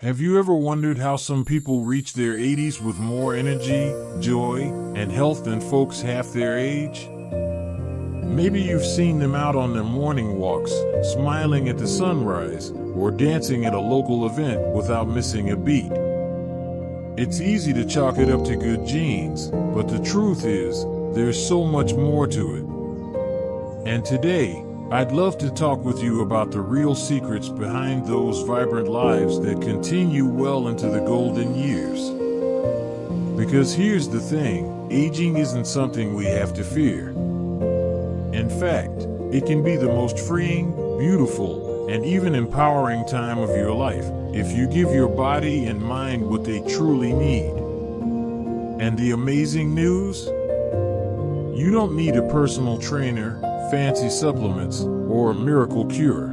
Have you ever wondered how some people reach their 80s with more energy, joy, and health than folks half their age? Maybe you've seen them out on their morning walks, smiling at the sunrise, or dancing at a local event without missing a beat. It's easy to chalk it up to good genes, but the truth is, there's so much more to it. And today, I'd love to talk with you about the real secrets behind those vibrant lives that continue well into the golden years. Because here's the thing, aging isn't something we have to fear. In fact, it can be the most freeing, beautiful, and even empowering time of your life if you give your body and mind what they truly need. And the amazing news? You don't need a personal trainer, fancy supplements, or a miracle cure.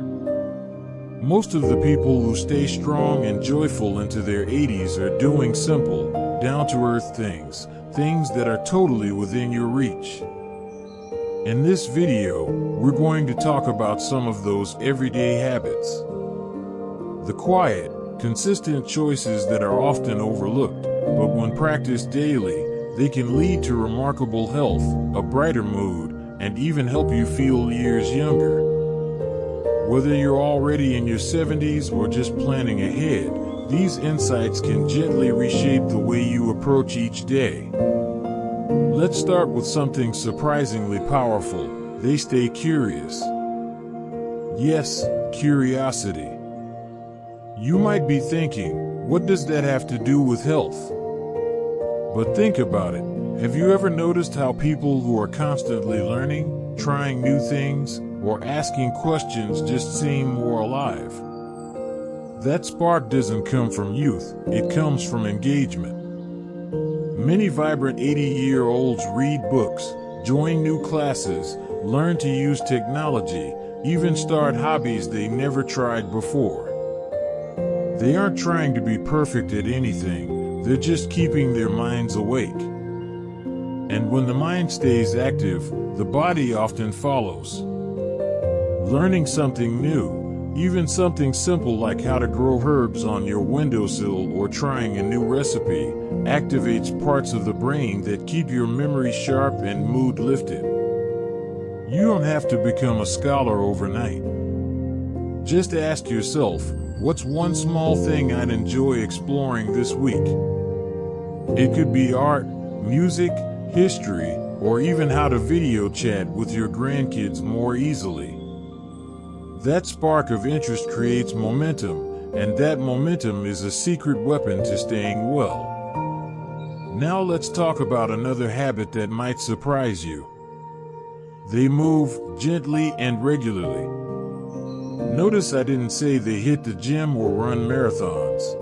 Most of the people who stay strong and joyful into their 80s are doing simple, down-to-earth things that are totally within your reach. In this video, we're going to talk about some of those everyday habits. The quiet, consistent choices that are often overlooked, but when practiced daily, they can lead to remarkable health, a brighter mood, and even help you feel years younger. Whether you're already in your 70s or just planning ahead, these insights can gently reshape the way you approach each day. Let's start with something surprisingly powerful. They stay curious. Yes, curiosity. You might be thinking, what does that have to do with health? But think about it. Have you ever noticed how people who are constantly learning, trying new things, or asking questions just seem more alive? That spark doesn't come from youth, it comes from engagement. Many vibrant 80-year-olds read books, join new classes, learn to use technology, even start hobbies they never tried before. They aren't trying to be perfect at anything, they're just keeping their minds awake. And when the mind stays active, the body often follows. Learning something new, even something simple like how to grow herbs on your windowsill or trying a new recipe, activates parts of the brain that keep your memory sharp and mood lifted. You don't have to become a scholar overnight. Just ask yourself, what's one small thing I'd enjoy exploring this week? It could be art, music, history, or even how to video chat with your grandkids more easily. That spark of interest creates momentum, and that momentum is a secret weapon to staying well. Now let's talk about another habit that might surprise you. They move gently and regularly. Notice I didn't say they hit the gym or run marathons.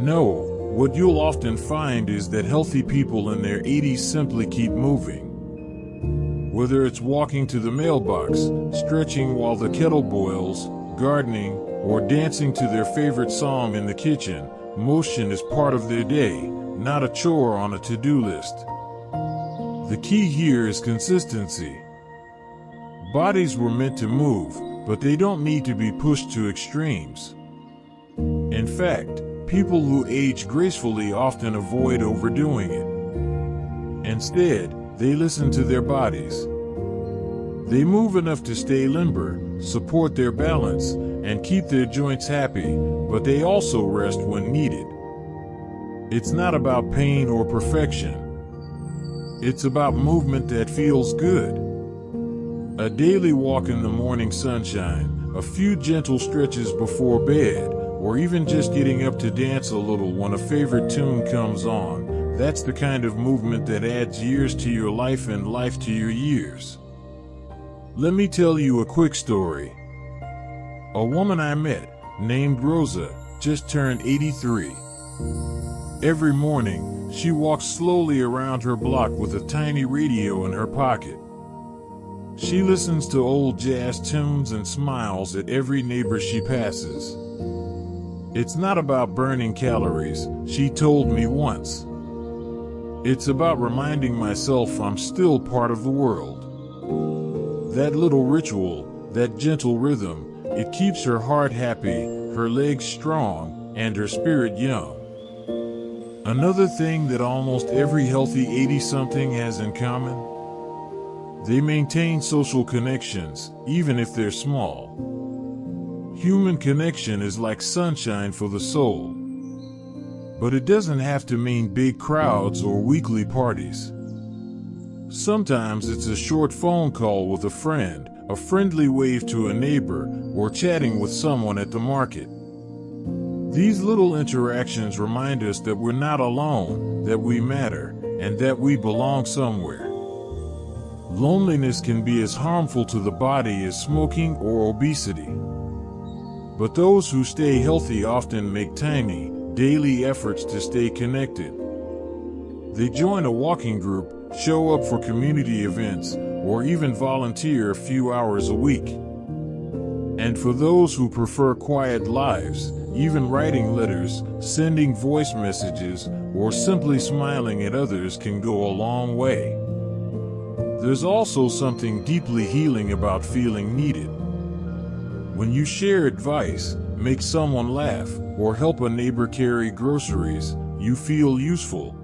No. What you'll often find is that healthy people in their 80s simply keep moving. Whether it's walking to the mailbox, stretching while the kettle boils, gardening, or dancing to their favorite song in the kitchen, motion is part of their day, not a chore on a to-do list. The key here is consistency. Bodies were meant to move, but they don't need to be pushed to extremes. In fact, people who age gracefully often avoid overdoing it. Instead, they listen to their bodies. They move enough to stay limber, support their balance, and keep their joints happy, but they also rest when needed. It's not about pain or perfection. It's about movement that feels good. A daily walk in the morning sunshine, a few gentle stretches before bed, or even just getting up to dance a little when a favorite tune comes on, that's the kind of movement that adds years to your life and life to your years. Let me tell you a quick story. A woman I met, named Rosa, just turned 83. Every morning, she walks slowly around her block with a tiny radio in her pocket. She listens to old jazz tunes and smiles at every neighbor she passes. It's not about burning calories, she told me once. It's about reminding myself I'm still part of the world. That little ritual, that gentle rhythm, it keeps her heart happy, her legs strong, and her spirit young. Another thing that almost every healthy 80-something has in common: they maintain social connections, even if they're small. Human connection is like sunshine for the soul. But it doesn't have to mean big crowds or weekly parties. Sometimes it's a short phone call with a friend, a friendly wave to a neighbor, or chatting with someone at the market. These little interactions remind us that we're not alone, that we matter, and that we belong somewhere. Loneliness can be as harmful to the body as smoking or obesity. But those who stay healthy often make tiny, daily efforts to stay connected. They join a walking group, show up for community events, or even volunteer a few hours a week. And for those who prefer quiet lives, even writing letters, sending voice messages, or simply smiling at others can go a long way. There's also something deeply healing about feeling needed. When you share advice, make someone laugh, or help a neighbor carry groceries, you feel useful.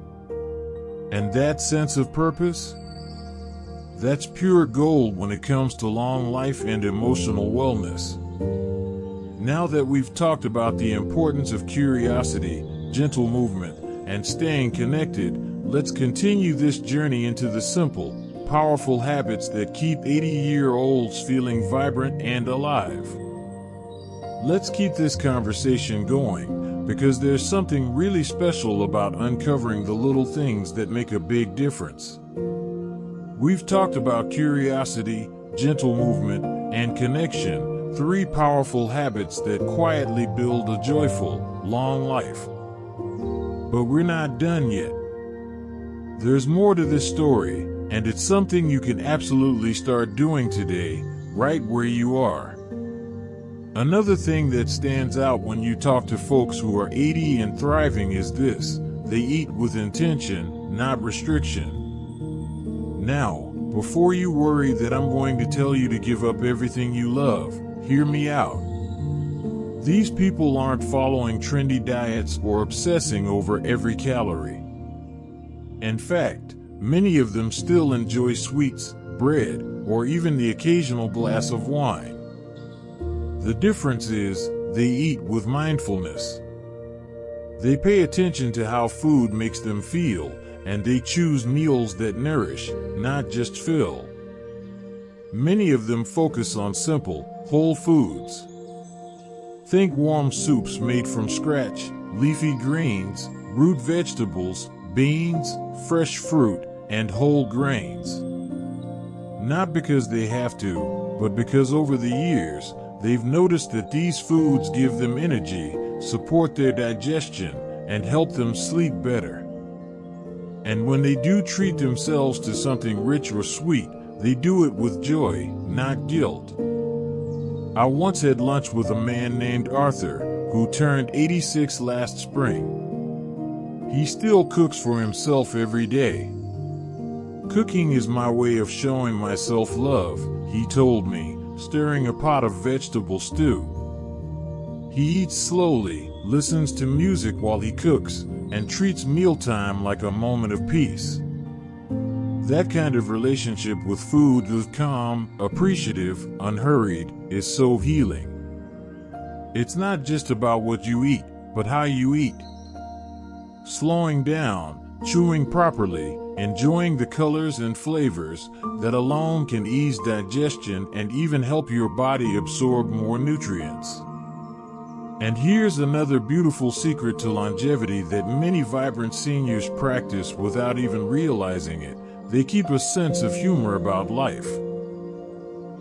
And that sense of purpose? That's pure gold when it comes to long life and emotional wellness. Now that we've talked about the importance of curiosity, gentle movement, and staying connected, let's continue this journey into the simple, powerful habits that keep 80-year-olds feeling vibrant and alive. Let's keep this conversation going, because there's something really special about uncovering the little things that make a big difference. We've talked about curiosity, gentle movement, and connection, 3 powerful habits that quietly build a joyful, long life. But we're not done yet. There's more to this story, and it's something you can absolutely start doing today, right where you are. Another thing that stands out when you talk to folks who are 80 and thriving is this: they eat with intention, not restriction. Now, before you worry that I'm going to tell you to give up everything you love, hear me out. These people aren't following trendy diets or obsessing over every calorie. In fact, many of them still enjoy sweets, bread, or even the occasional glass of wine. The difference is, they eat with mindfulness. They pay attention to how food makes them feel, and they choose meals that nourish, not just fill. Many of them focus on simple, whole foods. Think warm soups made from scratch, leafy greens, root vegetables, beans, fresh fruit, and whole grains. Not because they have to, but because over the years, they've noticed that these foods give them energy, support their digestion, and help them sleep better. And when they do treat themselves to something rich or sweet, they do it with joy, not guilt. I once had lunch with a man named Arthur, who turned 86 last spring. He still cooks for himself every day. "Cooking is my way of showing myself love," he told me, stirring a pot of vegetable stew. He eats slowly, listens to music while he cooks, and treats mealtime like a moment of peace. That kind of relationship with food is calm, appreciative, unhurried, is so healing. It's not just about what you eat, but how you eat. Slowing down, chewing properly, enjoying the colors and flavors, that alone can ease digestion and even help your body absorb more nutrients. And here's another beautiful secret to longevity that many vibrant seniors practice without even realizing it: they keep a sense of humor about life.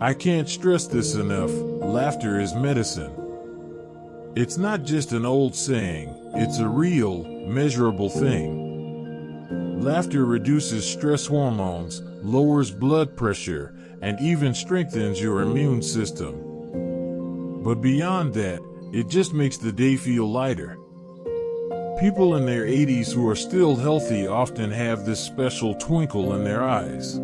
I can't stress this enough: laughter is medicine. It's not just an old saying, it's a real, measurable thing. Laughter reduces stress hormones, lowers blood pressure, and even strengthens your immune system. But beyond that, it just makes the day feel lighter. People in their 80s who are still healthy often have this special twinkle in their eyes.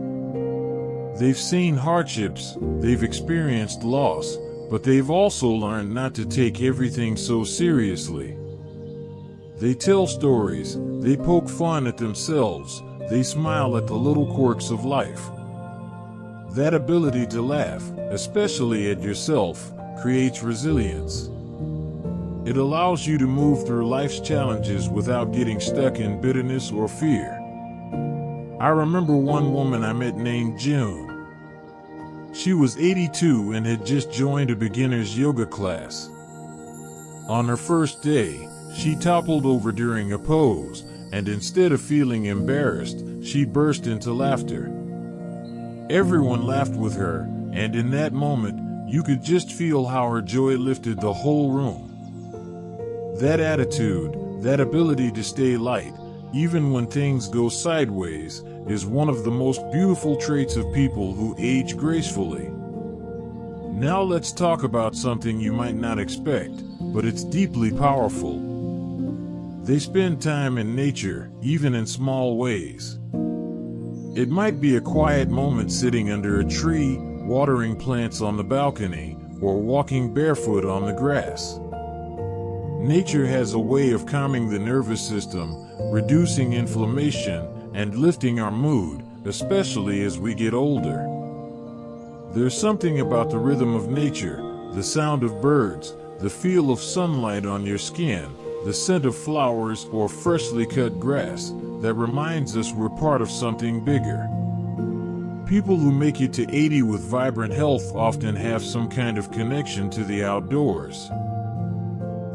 They've seen hardships, they've experienced loss, but they've also learned not to take everything so seriously. They tell stories, they poke fun at themselves, they smile at the little quirks of life. That ability to laugh, especially at yourself, creates resilience. It allows you to move through life's challenges without getting stuck in bitterness or fear. I remember one woman I met named June. She was 82 and had just joined a beginner's yoga class. On her first day, she toppled over during a pose, and instead of feeling embarrassed, she burst into laughter. Everyone laughed with her, and in that moment, you could just feel how her joy lifted the whole room. That attitude, that ability to stay light, even when things go sideways, is one of the most beautiful traits of people who age gracefully. Now let's talk about something you might not expect, but it's deeply powerful. They spend time in nature, even in small ways. It might be a quiet moment sitting under a tree, watering plants on the balcony, or walking barefoot on the grass. Nature has a way of calming the nervous system, reducing inflammation, and lifting our mood, especially as we get older. There's something about the rhythm of nature, the sound of birds, the feel of sunlight on your skin, the scent of flowers or freshly cut grass, that reminds us we're part of something bigger. People who make it to 80 with vibrant health often have some kind of connection to the outdoors.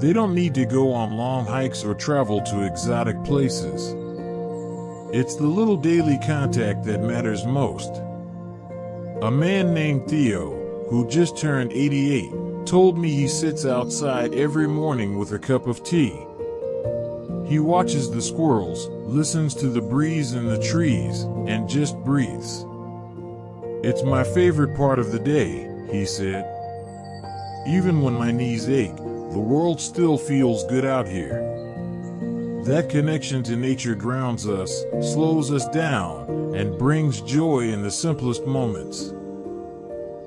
They don't need to go on long hikes or travel to exotic places. It's the little daily contact that matters most. A man named Theo, who just turned 88, told me he sits outside every morning with a cup of tea. He watches the squirrels, listens to the breeze in the trees, and just breathes. "It's my favorite part of the day," he said. "Even when my knees ache, the world still feels good out here." That connection to nature grounds us, slows us down, and brings joy in the simplest moments.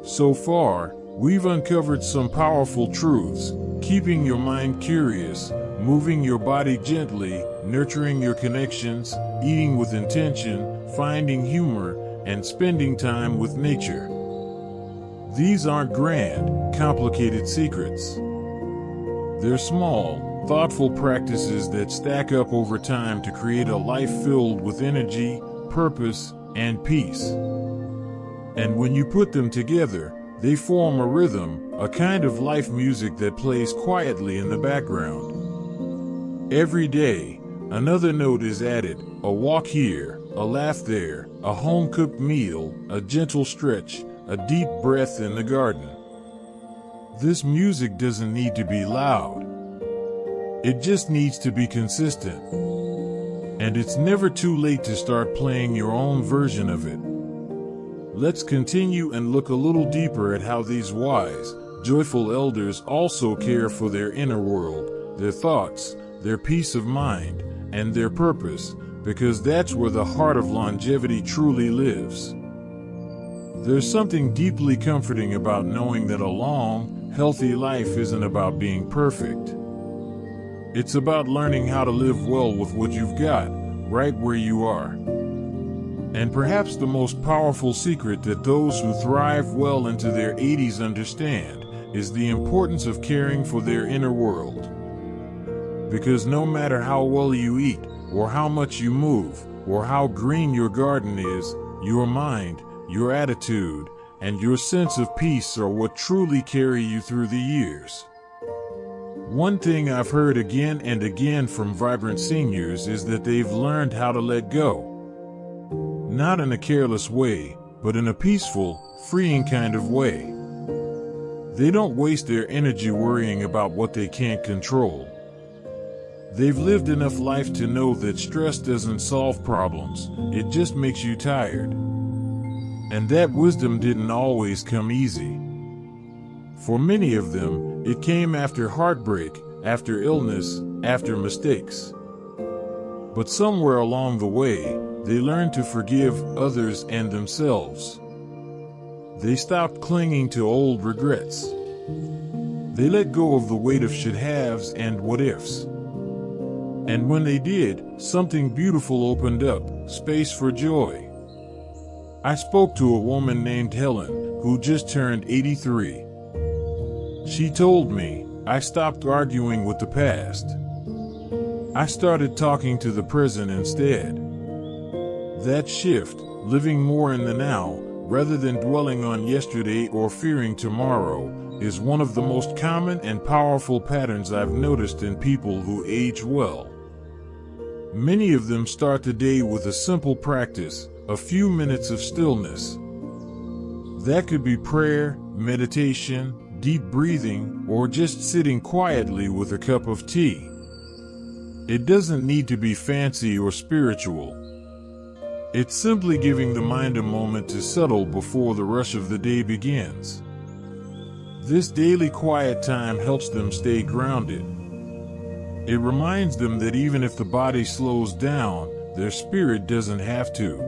So far, we've uncovered some powerful truths: keeping your mind curious, moving your body gently, nurturing your connections, eating with intention, finding humor, and spending time with nature. These aren't grand, complicated secrets. They're small, thoughtful practices that stack up over time to create a life filled with energy, purpose, and peace. And when you put them together, they form a rhythm, a kind of life music that plays quietly in the background. Every day, another note is added: a walk here, a laugh there, a home-cooked meal, a gentle stretch, a deep breath in the garden. This music doesn't need to be loud. It just needs to be consistent. And it's never too late to start playing your own version of it. Let's continue and look a little deeper at how these wise, joyful elders also care for their inner world, their thoughts, their peace of mind, and their purpose, because that's where the heart of longevity truly lives. There's something deeply comforting about knowing that a long, healthy life isn't about being perfect. It's about learning how to live well with what you've got, right where you are. And perhaps the most powerful secret that those who thrive well into their 80s understand is the importance of caring for their inner world. Because no matter how well you eat, or how much you move, or how green your garden is, your mind, your attitude, and your sense of peace are what truly carry you through the years. One thing I've heard again and again from vibrant seniors is that they've learned how to let go. Not in a careless way, but in a peaceful, freeing kind of way. They don't waste their energy worrying about what they can't control. They've lived enough life to know that stress doesn't solve problems, it just makes you tired. And that wisdom didn't always come easy. For many of them, it came after heartbreak, after illness, after mistakes. But somewhere along the way, they learned to forgive others and themselves. They stopped clinging to old regrets. They let go of the weight of should-haves and what-ifs. And when they did, something beautiful opened up, space for joy. I spoke to a woman named Helen, who just turned 83. She told me, "I stopped arguing with the past. I started talking to the present instead." That shift, living more in the now, rather than dwelling on yesterday or fearing tomorrow, is one of the most common and powerful patterns I've noticed in people who age well. Many of them start the day with a simple practice, a few minutes of stillness. That could be prayer, meditation, deep breathing, or just sitting quietly with a cup of tea. It doesn't need to be fancy or spiritual. It's simply giving the mind a moment to settle before the rush of the day begins. This daily quiet time helps them stay grounded. It reminds them that even if the body slows down, their spirit doesn't have to.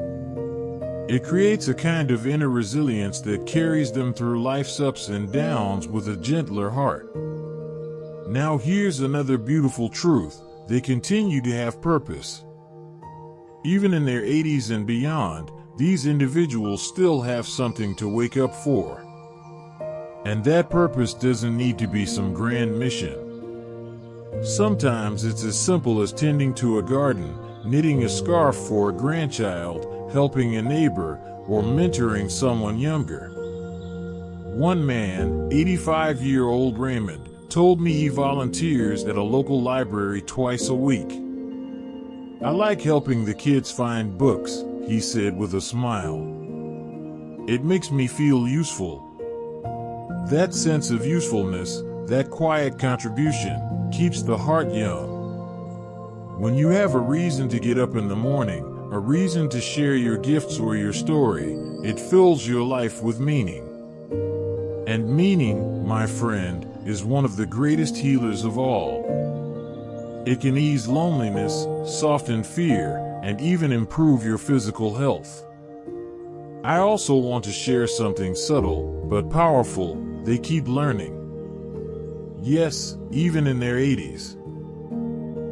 It creates a kind of inner resilience that carries them through life's ups and downs with a gentler heart. Now here's another beautiful truth: they continue to have purpose. Even in their 80s and beyond, these individuals still have something to wake up for. And that purpose doesn't need to be some grand mission. Sometimes it's as simple as tending to a garden, knitting a scarf for a grandchild, helping a neighbor, or mentoring someone younger. One man, 85-year-old Raymond, told me he volunteers at a local library twice a week. "I like helping the kids find books," he said with a smile. "It makes me feel useful." That sense of usefulness, that quiet contribution, keeps the heart young. When you have a reason to get up in the morning, a reason to share your gifts or your story, it fills your life with meaning. And meaning, my friend, is one of the greatest healers of all. It can ease loneliness, soften fear, and even improve your physical health. I also want to share something subtle, but powerful: they keep learning. Yes, even in their 80s.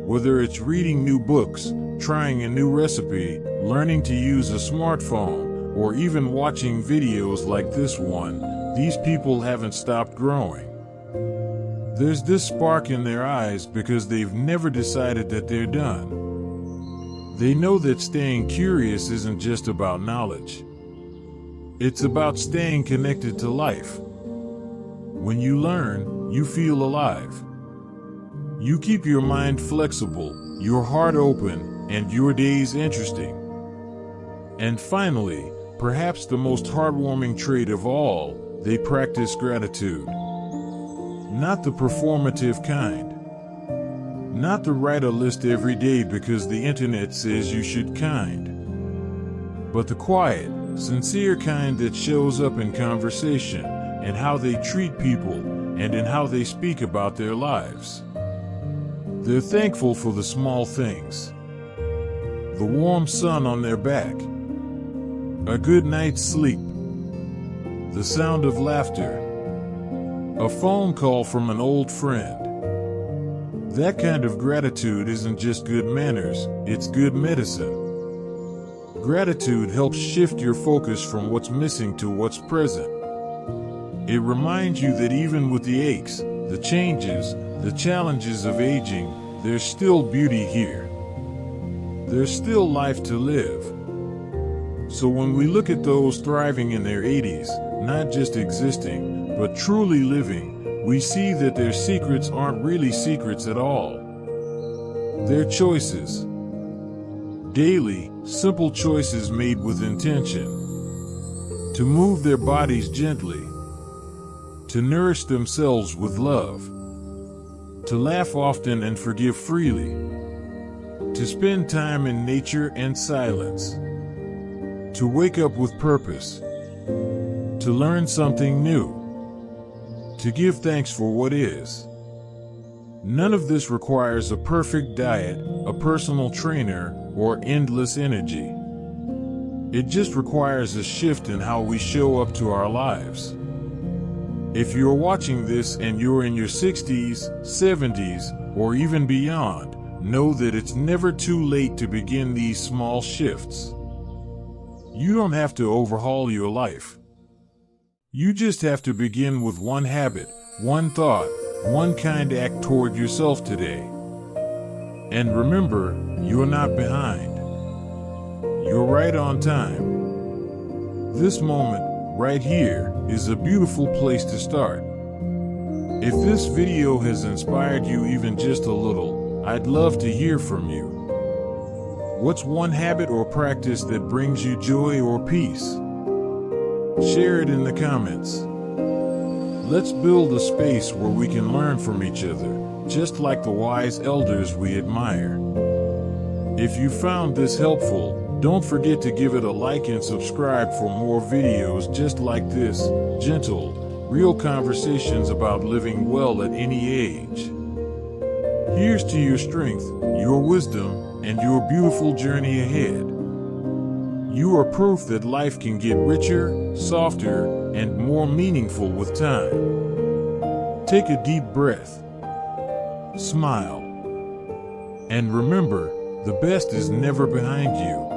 Whether it's reading new books, trying a new recipe, learning to use a smartphone, or even watching videos like this one, these people haven't stopped growing. There's this spark in their eyes because they've never decided that they're done. They know that staying curious isn't just about knowledge. It's about staying connected to life. When you learn, you feel alive. You keep your mind flexible, your heart open, and your days interesting. And finally, perhaps the most heartwarming trait of all, they practice gratitude. Not the performative kind. Not to write a list every day because the internet says you should kind. But the quiet, sincere kind that shows up in conversation, in how they treat people, and in how they speak about their lives. They're thankful for the small things. The warm sun on their back. A good night's sleep. The sound of laughter. A phone call from an old friend. That kind of gratitude isn't just good manners, it's good medicine. Gratitude helps shift your focus from what's missing to what's present. It reminds you that even with the aches, the changes, the challenges of aging, there's still beauty here. There's still life to live. So when we look at those thriving in their 80s, not just existing, but truly living, we see that their secrets aren't really secrets at all. They're choices. Daily, simple choices made with intention. To move their bodies gently. To nourish themselves with love. To laugh often and forgive freely. To spend time in nature and silence. To wake up with purpose. To learn something new. To give thanks for what is. None of this requires a perfect diet, a personal trainer, or endless energy. It just requires a shift in how we show up to our lives. If you're watching this and you're in your 60s, 70s, or even beyond, know that it's never too late to begin these small shifts. You don't have to overhaul your life. You just have to begin with one habit, one thought, one kind act toward yourself today. And remember, you're not behind. You're right on time. This moment, right here, is a beautiful place to start. If this video has inspired you even just a little, I'd love to hear from you. What's one habit or practice that brings you joy or peace? Share it in the comments. Let's build a space where we can learn from each other, just like the wise elders we admire. If you found this helpful, don't forget to give it a like and subscribe for more videos just like this, gentle, real conversations about living well at any age. Here's to your strength, your wisdom, and your beautiful journey ahead. You are proof that life can get richer, softer, and more meaningful with time. Take a deep breath. Smile. And remember, the best is never behind you.